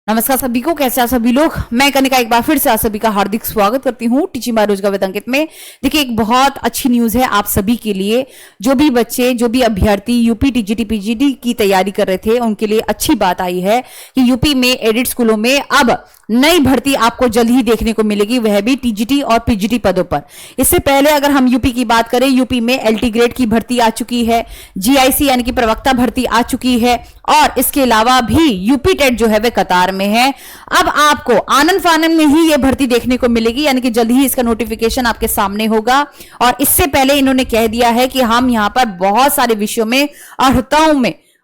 नमस्कार सभी को, कैसे आप सभी लोग। मैं कनिका एक बार फिर से आप सभी का हार्दिक स्वागत करती हूँ टीचिंग बाय रोजगार विद अंकित में। देखिए, एक बहुत अच्छी न्यूज है आप सभी के लिए। जो भी बच्चे, जो भी अभ्यर्थी यूपी टीजीटी पीजीटी की तैयारी कर रहे थे, उनके लिए अच्छी बात आई है कि यूपी में एडेड स्कूलों में अब नई भर्ती आपको जल्द ही देखने को मिलेगी, वह भी टीजीटी और पीजीटी पदों पर। इससे पहले अगर हम यूपी की बात करें, यूपी में एलटी ग्रेड की भर्ती आ चुकी है, जीआईसी यानी कि प्रवक्ता भर्ती आ चुकी है, और इसके अलावा भी यूपी टेट जो है वह कतार में है। अब आपको आनन फानन में ही यह भर्ती देखने को मिलेगी, यानी कि जल्द ही इसका नोटिफिकेशन आपके सामने होगा। और इससे पहले इन्होंने कह दिया है कि हम यहां पर बहुत सारे विषयों में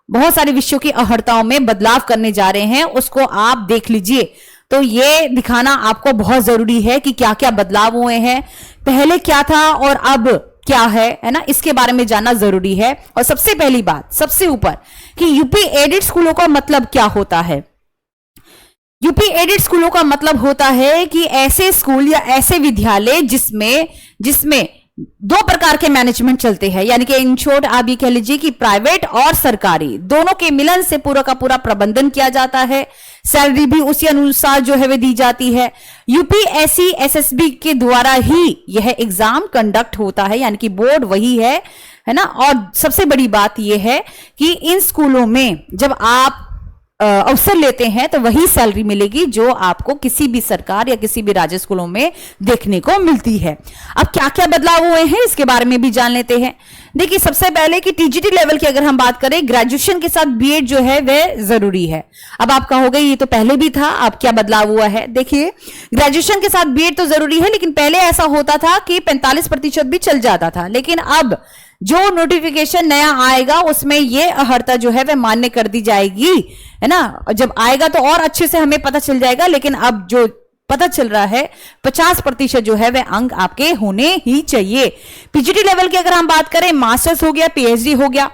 बहुत सारे विषयों की अर्हताओं में बदलाव करने जा रहे हैं, उसको आप देख लीजिए। तो ये दिखाना आपको बहुत जरूरी है कि क्या क्या बदलाव हुए हैं, पहले क्या था और अब क्या है ना, इसके बारे में जानना जरूरी है। और सबसे पहली बात, सबसे ऊपर, कि यूपी एडेड स्कूलों का मतलब क्या होता है। यूपी एडेड स्कूलों का मतलब होता है कि ऐसे स्कूल या ऐसे विद्यालय जिसमें दो प्रकार के मैनेजमेंट चलते हैं, यानी कि इन शॉर्ट आप ये कह लीजिए कि प्राइवेट और सरकारी दोनों के मिलन से पूरा का पूरा प्रबंधन किया जाता है। सैलरी भी उसी अनुसार जो है वे दी जाती है। यूपीएससी एसएसबी के द्वारा ही यह एग्जाम कंडक्ट होता है, यानी कि बोर्ड वही है ना। और सबसे बड़ी बात यह है कि इन स्कूलों में जब आप अवसर लेते हैं तो वही सैलरी मिलेगी जो आपको किसी भी सरकार या किसी भी राज्य स्कूलों में देखने को मिलती है। अब क्या क्या बदलाव हुए हैं इसके बारे में भी जान लेते हैं। देखिए, सबसे पहले कि टीजीटी लेवल की अगर हम बात करें, ग्रेजुएशन के साथ बीएड जो है वह जरूरी है। अब आप कहोगे ये तो पहले भी था, अब क्या बदलाव हुआ है। देखिए, ग्रेजुएशन के साथ बीएड तो जरूरी है, लेकिन पहले ऐसा होता था कि 45% भी चल जाता था, लेकिन अब जो नोटिफिकेशन नया आएगा उसमें यह अर्हता जो है वह मान्य कर दी जाएगी, है ना। जब आएगा तो और अच्छे से हमें पता चल जाएगा, लेकिन अब जो पता चल रहा है 50% जो है वह अंक आपके होने ही चाहिए। पीजीटी लेवल की अगर हम बात करें, मास्टर्स हो गया, पीएचडी हो गया,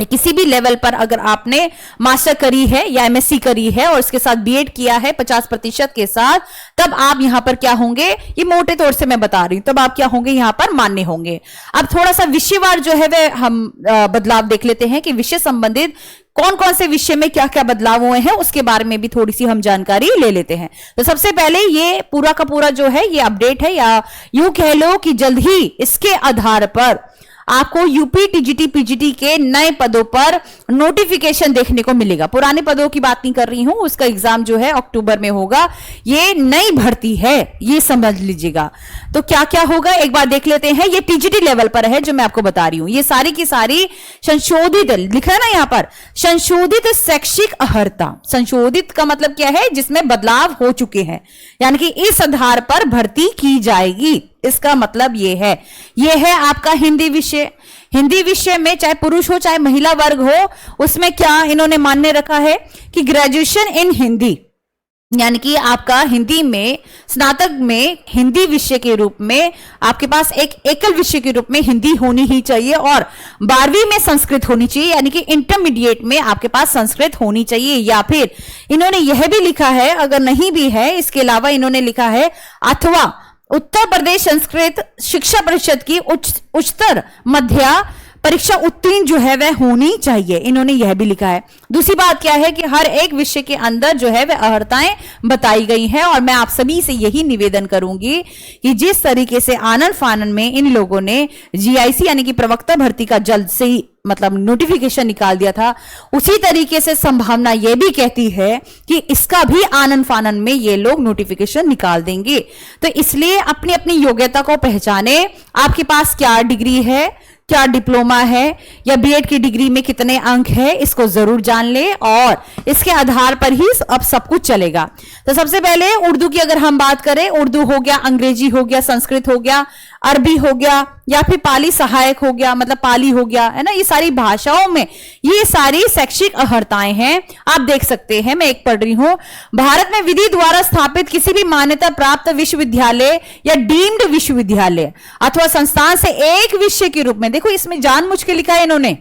किसी भी लेवल पर अगर आपने मास्टर करी है या एमएससी करी है और इसके साथ बीएड किया है 50% के साथ, तब आप यहां पर क्या होंगे, ये मोटे तौर से मैं बता रही हूं, तब आप क्या होंगे, यहां पर मान्य होंगे। अब थोड़ा सा विषयवार जो है वह हम बदलाव देख लेते हैं कि विषय संबंधित कौन कौन से विषय में क्या क्या बदलाव हुए हैं, उसके बारे में भी थोड़ी सी हम जानकारी ले लेते हैं। तो सबसे पहले ये पूरा का पूरा जो है ये अपडेट है, या यूं कह लो कि जल्द ही इसके आधार पर आपको यूपी टीजीटी पीजीटी के नए पदों पर नोटिफिकेशन देखने को मिलेगा। पुराने पदों की बात नहीं कर रही हूं, उसका एग्जाम जो है अक्टूबर में होगा। ये नई भर्ती है, ये समझ लीजिएगा। तो क्या क्या होगा एक बार देख लेते हैं। ये टीजीटी लेवल पर है जो मैं आपको बता रही हूं। ये सारी की सारी संशोधित, लिखा है ना यहां पर, संशोधित शैक्षिक अर्हता। संशोधित का मतलब क्या है, जिसमें बदलाव हो चुके हैं, यानी कि इस आधार पर भर्ती की जाएगी। इसका मतलब यह है आपका हिंदी विषय। हिंदी विषय में चाहे पुरुष हो चाहे महिला वर्ग हो, उसमें क्या इन्होंने मान्य रखा है कि ग्रेजुएशन इन हिंदी, यानी कि आपका हिंदी में स्नातक में हिंदी विषय के रूप में आपके पास एक एकल विषय के रूप में हिंदी होनी ही चाहिए, और 12वीं में संस्कृत होनी चाहिए, यानी कि इंटरमीडिएट में आपके पास संस्कृत होनी चाहिए। या फिर इन्होंने यह भी लिखा है, अगर नहीं भी है, इसके अलावा इन्होंने लिखा है अथवा उत्तर प्रदेश संस्कृत शिक्षा परिषद की उच्चतर मध्य परीक्षा उत्तीर्ण जो है वह होनी चाहिए, इन्होंने यह भी लिखा है। दूसरी बात क्या है कि हर एक विषय के अंदर जो है वह अर्हताएं बताई गई हैं, और मैं आप सभी से यही निवेदन करूंगी कि जिस तरीके से आनन फानन में इन लोगों ने जीआईसी यानी कि प्रवक्ता भर्ती का जल्द से ही मतलब नोटिफिकेशन निकाल दिया था, उसी तरीके से संभावना यह भी कहती है कि इसका भी आनन फानन में ये लोग नोटिफिकेशन निकाल देंगे। तो इसलिए अपनी अपनी योग्यता को पहचाने, आपके पास क्या डिग्री है, क्या डिप्लोमा है, या बीएड की डिग्री में कितने अंक है, इसको जरूर जान ले, और इसके आधार पर ही अब सब कुछ चलेगा। तो सबसे पहले उर्दू की अगर हम बात करें, उर्दू हो गया, अंग्रेजी हो गया, संस्कृत हो गया, अरबी हो गया, या फिर पाली सहायक हो गया, मतलब पाली हो गया, है ना। ये सारी भाषाओं में ये सारी शैक्षिक अर्हताएं हैं। आप देख सकते हैं, मैं एक पढ़ रही हूं, भारत में विधि द्वारा स्थापित किसी भी मान्यता प्राप्त विश्वविद्यालय या डीम्ड विश्वविद्यालय अथवा संस्थान से एक विषय के रूप में, देखो इसमें जानबूझ के लिखा है इन्होंने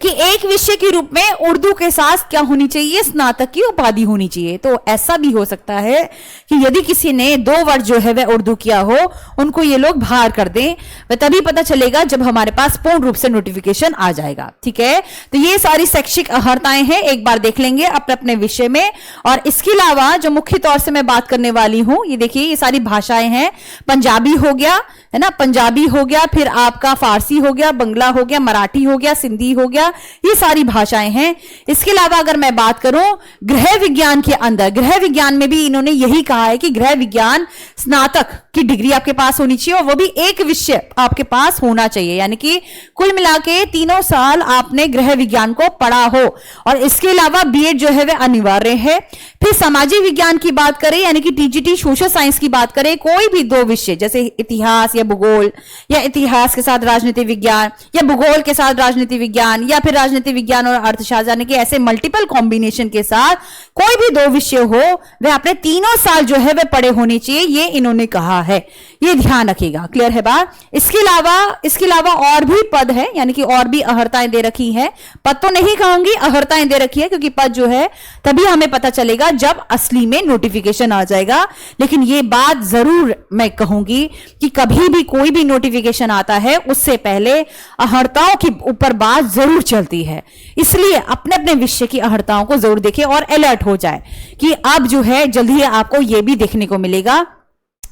कि एक विषय के रूप में उर्दू के साथ क्या होनी चाहिए, स्नातक की उपाधि होनी चाहिए। तो ऐसा भी हो सकता है कि यदि किसी ने 2 वर्ष जो है वह उर्दू किया हो, उनको ये लोग बाहर कर दें, वह तभी पता चलेगा जब हमारे पास पूर्ण रूप से नोटिफिकेशन आ जाएगा। ठीक है, तो ये सारी शैक्षिक अर्हताएं हैं, एक बार देख लेंगे अपने अपने विषय में। और इसके अलावा जो मुख्य तौर से मैं बात करने वाली हूं, ये देखिए ये सारी भाषाएं हैं। पंजाबी हो गया, है ना, पंजाबी हो गया, फिर आपका फारसी हो गया, बंगला हो गया, मराठी हो गया, सिंधी हो गया, ये सारी भाषाएं हैं। इसके अलावा अगर मैं बात करूं गृह विज्ञान के अंदर, गृह विज्ञान में भी इन्होंने यही कहा है कि गृह विज्ञान स्नातक की डिग्री आपके पास होनी चाहिए, और वो भी एक विषय आपके पास होना चाहिए, यानी कि कुल मिला के 3 साल आपने गृह विज्ञान को पढ़ा हो। और इसके अलावा बीएड जो है वह अनिवार्य है। फिर सामाजिक विज्ञान की बात करें, यानी कि टीजीटी सोशल साइंस की बात करें, कोई भी 2 विषय जैसे इतिहास या भूगोल, या इतिहास के साथ राजनीति विज्ञान, या भूगोल के साथ राजनीति विज्ञान, या फिर राजनीति विज्ञान और अर्थशास्त्र, यानी कि ऐसे मल्टीपल कॉम्बिनेशन के साथ कोई भी 2 विषय हो, वह अपने 3 साल जो है वह पढ़े होने चाहिए, ये इन्होंने कहा है, ये ध्यान रखिएगा। क्लियर है बात। इसके अलावा और भी पद है, यानी कि और भी अर्हताएं दे रखी है। पद तो नहीं कहूंगी, अर्हताएं दे रखी है, क्योंकि पद जो है तभी हमें पता चलेगा जब असली में नोटिफिकेशन आ जाएगा। लेकिन ये बात जरूर मैं कहूंगी कि कभी भी कोई भी नोटिफिकेशन आता है उससे पहले अर्हताओं के ऊपर बात जरूर चलती है, इसलिए अपने अपने विषय की अर्हताओं को जरूर देखें और अलर्ट हो जाए कि अब जो है जल्द ही आपको यह भी देखने को मिलेगा।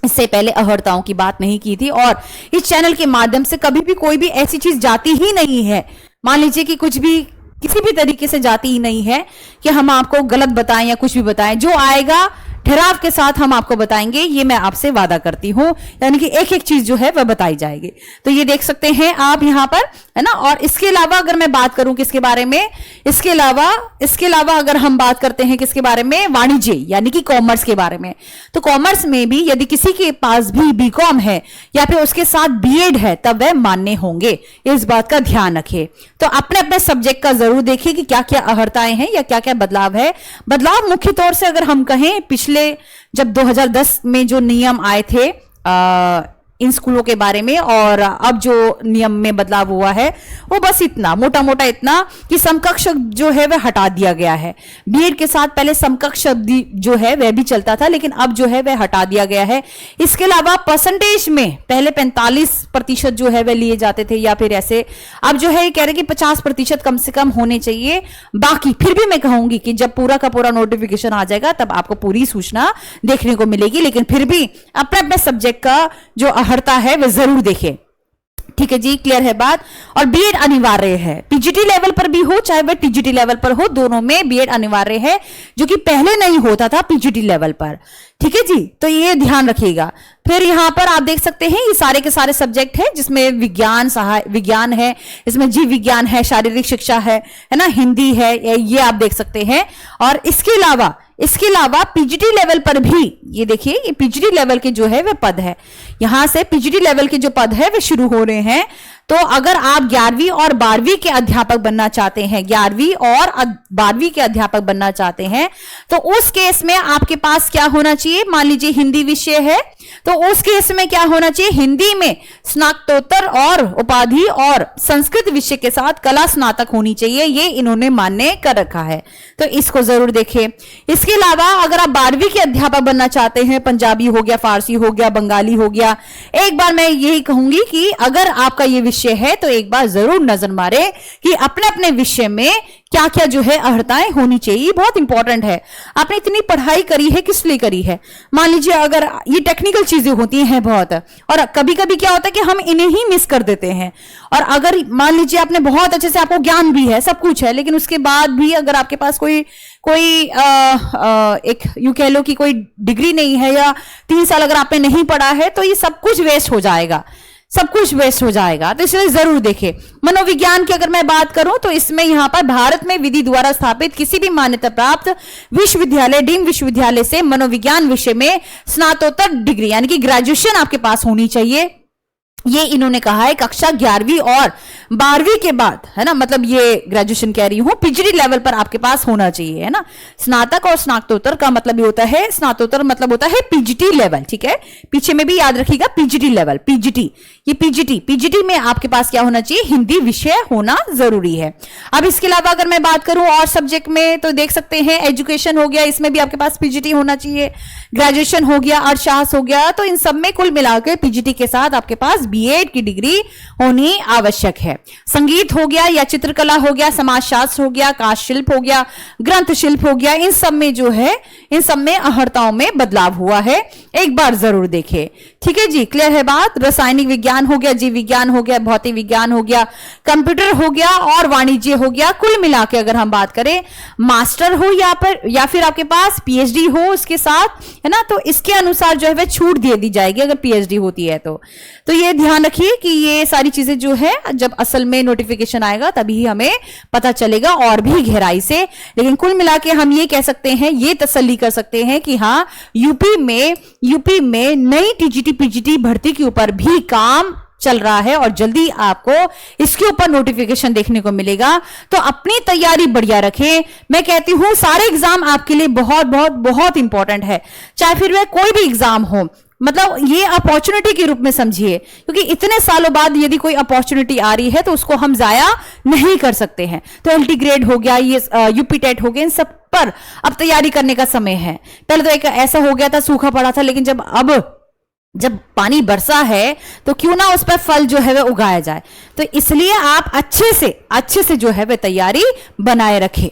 इससे पहले अर्हताओं की बात नहीं की थी, और इस चैनल के माध्यम से कभी भी कोई भी ऐसी चीज जाती ही नहीं है, मान लीजिए कि कुछ भी किसी भी तरीके से जाती ही नहीं है कि हम आपको गलत बताएं या कुछ भी बताएं। जो आएगा ठहराव के साथ हम आपको बताएंगे, ये मैं आपसे वादा करती हूं, यानी कि एक एक चीज जो है वह बताई जाएगी। तो ये देख सकते हैं आप यहां पर, है ना। और इसके अलावा अगर मैं बात करूं किसके बारे में, इसके अलावा अगर हम बात करते हैं किसके बारे में, वाणिज्य यानी कि कॉमर्स के बारे में, तो कॉमर्स में भी यदि किसी के पास भी बीकॉम है या फिर उसके साथ बीएड है तब वह मान्य होंगे, इस बात का ध्यान रखें। तो अपने अपने सब्जेक्ट का जरूर देखिए कि क्या क्या अर्हताएं हैं या क्या क्या बदलाव है। बदलाव मुख्य तौर से अगर हम कहें, पिछले जब 2010 में जो नियम आए थे इन स्कूलों के बारे में, और अब जो नियम में बदलाव हुआ है वो बस इतना मोटा मोटा इतना कि समकक्ष जो है वह हटा दिया गया है। बीएड के साथ पहले समकक्ष शब्द जो है वह भी चलता था, लेकिन अब जो है वह हटा दिया गया है। इसके अलावा परसेंटेज में पहले 45% जो है वह लिए जाते थे, या फिर ऐसे अब जो है कह रहे कि 50% कम से कम होने चाहिए। बाकी फिर भी मैं कहूंगी कि जब पूरा का पूरा नोटिफिकेशन आ जाएगा तब आपको पूरी सूचना देखने को मिलेगी, लेकिन फिर भी अपने अपने सब्जेक्ट का जो अर्हता है वह जरूर देखें। ठीक है जी, क्लियर है बात। और बीएड अनिवार्य है, पीजीटी लेवल पर भी हो चाहे वह टीजीटी लेवल पर हो, दोनों में बीएड अनिवार्य है, जो कि पहले नहीं होता था पीजीटी लेवल पर। ठीक है जी, तो ये ध्यान रखिएगा। फिर यहां पर आप देख सकते हैं ये सारे के सारे सब्जेक्ट हैं, जिसमें विज्ञान है, इसमें जीव विज्ञान है, शारीरिक शिक्षा है ना, हिंदी है, ये आप देख सकते हैं। और इसके अलावा पीजीटी लेवल पर भी ये देखिए, ये पीजीटी लेवल के जो है वह पद है, यहां से पीजीटी लेवल के जो पद है वे शुरू हो रहे हैं। तो अगर आप 11वीं और 12वीं के अध्यापक बनना चाहते हैं, 11वीं और 12वीं के अध्यापक बनना चाहते हैं, तो उस केस में आपके पास क्या होना चाहिए, मान लीजिए हिंदी विषय है, तो उस केस में क्या होना चाहिए, हिंदी में स्नातकोत्तर और उपाधि, और संस्कृत विषय के साथ कला स्नातक होनी चाहिए, ये इन्होंने मान्य कर रखा है, तो इसको जरूर देखें। इसके अलावा अगर आप 12वीं के अध्यापक बनना चाहते हैं, पंजाबी हो गया, फारसी हो गया, बंगाली हो गया, एक बार मैं यही कहूंगी कि अगर आपका ये विषय है तो एक बार जरूर नजर मारे कि अपने अपने विषय में क्या क्या जो है अर्हताएं होनी चाहिए। बहुत इंपॉर्टेंट है, आपने इतनी पढ़ाई करी है किस लिए करी है। मान लीजिए अगर ये टेक्निकल चीजें होती हैं बहुत, और कभी कभी क्या होता है कि हम इन्हें ही मिस कर देते हैं। और अगर मान लीजिए आपने बहुत अच्छे से, आपको ज्ञान भी है, सब कुछ है, लेकिन उसके बाद भी अगर आपके पास कोई एक यूं कह लो कि कोई डिग्री नहीं है, या 3 साल अगर आपने नहीं पढ़ा है, तो ये सब कुछ वेस्ट हो जाएगा, सब कुछ वेस्ट हो जाएगा। तो इसलिए जरूर देखें। मनोविज्ञान की अगर मैं बात करूं तो इसमें यहां पर भारत में विधि द्वारा स्थापित किसी भी मान्यता प्राप्त विश्वविद्यालय, डीम्ड विश्वविद्यालय से मनोविज्ञान विषय में स्नातकोत्तर डिग्री यानी कि ग्रेजुएशन आपके पास होनी चाहिए। ये इन्होंने कहा है कक्षा 11वीं और 12वीं के बाद, है ना, मतलब ये ग्रेजुएशन कह रही हूं, पीजीडी लेवल पर आपके पास होना चाहिए, है ना। स्नातक और स्नातकोत्तर का मतलब ये होता है, स्नातकोत्तर मतलब होता है पीजीटी लेवल, ठीक है, पीछे में भी याद रखिएगा पीजीटी लेवल, पीजीटी, ये पीजीटी में आपके पास क्या होना चाहिए, हिंदी विषय होना जरूरी है। अब इसके अलावा अगर मैं बात करूं और सब्जेक्ट में तो देख सकते हैं एजुकेशन हो गया, इसमें भी आपके पास पीजीटी होना चाहिए, ग्रेजुएशन हो गया, अर्थशास्त्र हो गया, तो इन सब में कुल मिलाकर पीजीटी के साथ आपके पास बीएड की डिग्री होनी आवश्यक है। संगीत हो गया या चित्रकला हो गया, समाजशास्त्र हो गया, काष्ठ शिल्प हो गया, ग्रंथ शिल्प हो गया, इन सब में जो है, इन सब में अर्हताओं में बदलाव हुआ है, एक बार जरूर देखें, ठीक है जी, क्लियर है बात। रासायनिक विज्ञान हो गया, जीव विज्ञान हो गया, भौतिक विज्ञान हो गया, कंप्यूटर हो गया और वाणिज्य हो गया, कुल मिला के अगर हम बात करें मास्टर हो या फिर आपके पास पीएचडी हो उसके साथ, है ना, तो इसके अनुसार जो है वह छूट दे दी जाएगी अगर पीएचडी होती है तो ये ध्यान रखिए कि ये सारी चीजें जो है जब असल में नोटिफिकेशन आएगा तभी हमें पता चलेगा और भी गहराई से। लेकिन कुल मिला के हम ये कह सकते हैं, ये तसल्ली कर सकते हैं कि हाँ, यूपी में नई टीजीटी पीजीटी भर्ती के ऊपर भी काम चल रहा है और जल्दी आपको इसके ऊपर नोटिफिकेशन देखने को मिलेगा। तो अपनी तैयारी बढ़िया रखें। मैं कहती हूं सारे एग्जाम आपके लिए बहुत बहुत बहुत इंपॉर्टेंट है, चाहे फिर वह कोई भी एग्जाम हो, मतलब ये अपॉर्चुनिटी के रूप में समझिए, क्योंकि इतने सालों बाद यदि कोई अपॉर्चुनिटी आ रही है तो उसको हम जाया नहीं कर सकते हैं। तो एलटी ग्रेड हो गया, ये यूपी टेट हो गया, इन सब पर अब तैयारी करने का समय है। पहले तो एक ऐसा हो गया था, सूखा पड़ा था, लेकिन जब पानी बरसा है तो क्यों ना उस पर फल जो है वह उगाया जाए। तो इसलिए आप अच्छे से जो है वह तैयारी बनाए रखें।